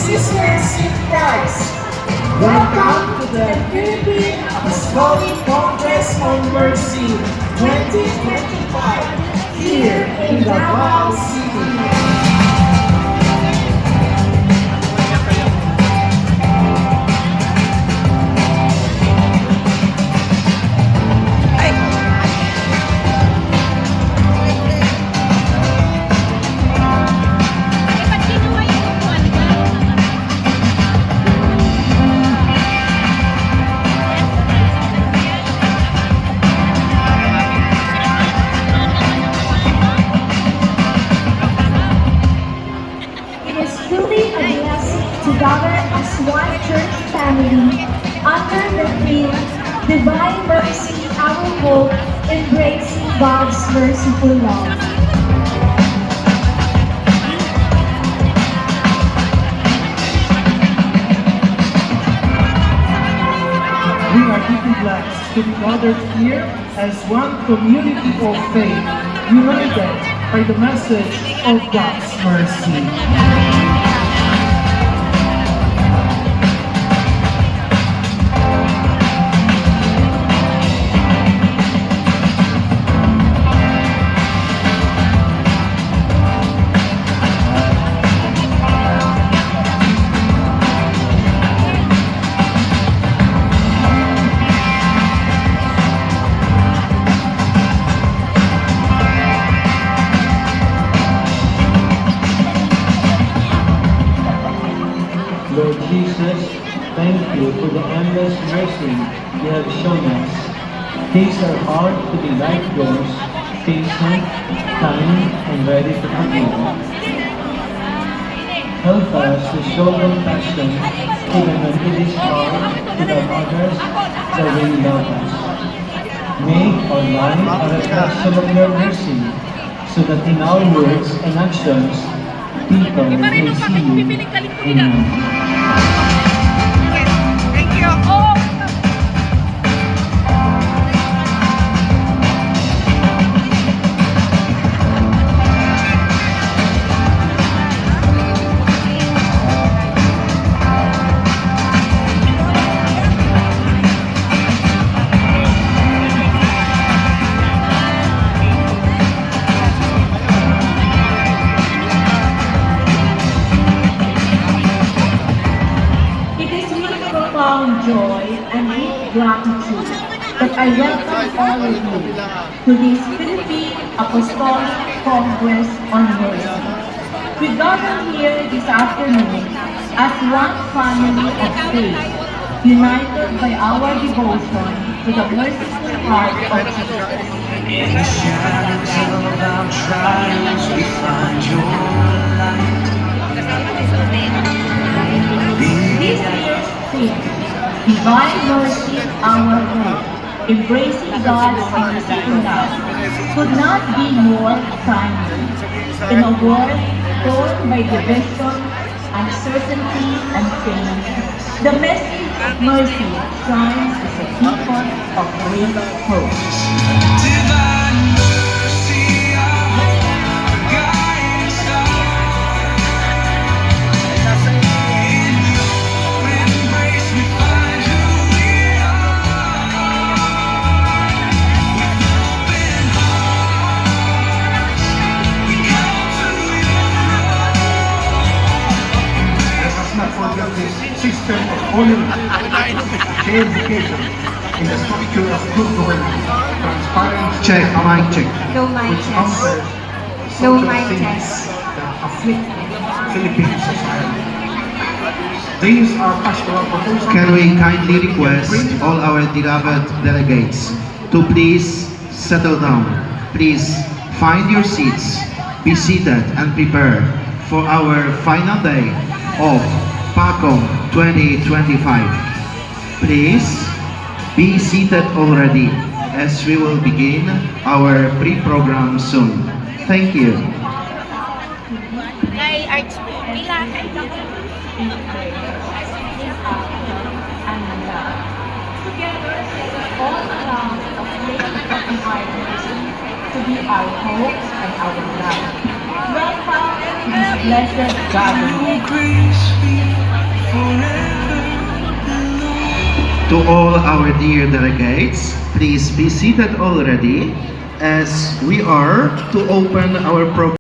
sisters in Christ. Welcome to the Philippine Apostolic Congress on Mercy 2025 here in Davao City. Truly a blessing to gather as one church family under the theme Divine Mercy, Our Hope, Embracing God's Merciful Love. We are deeply blessed to be gathered here as one community of faith, united by the message of God's mercy. Lord Jesus, thank you for the endless mercy you have shown us. Teach our heart to be like yours, patient, kind, and ready to forgive. Help us to show compassion even when it is hard to love others the way you love us. Make our life a reflection of your mercy so that in our words and actions, people may see you. Amen. Thank you. Joy and deep gratitude that I welcome all of you to this Philippine Apostolic Congress on Mercy. We gather here this afternoon as one family of faith, united by our devotion to the merciful heart of Jesus. In the shadows of our trials, we find your light. This year's theme, Divine Mercy, Our Hope, Embracing God's Merciful Love, could not be more timely. In a world torn by division, uncertainty, and pain, the message of mercy shines as a beacon of great hope. Divine mercy, our hope, guiding star. In your embrace we find who we are. With open hearts, we come to your throne. Let us not forget this system of holiness, education in the structure of good government, transparency, Check, mic check. No mic which test. counters No social mic things test. that afflict Philippine society. These are pastoral proposals. Can we kindly request all our beloved delegates to please settle down? Please find your seats, be seated and prepare for our final day of PACOM 2025. Please be seated already as we will begin our pre-program soon. Thank you. Kay Arch, pila kay All around the place of divine mercy to be our hope and our life. Welcome to this blessed gathering. Grace we To all our dear delegates, please be seated already as we are to open our program.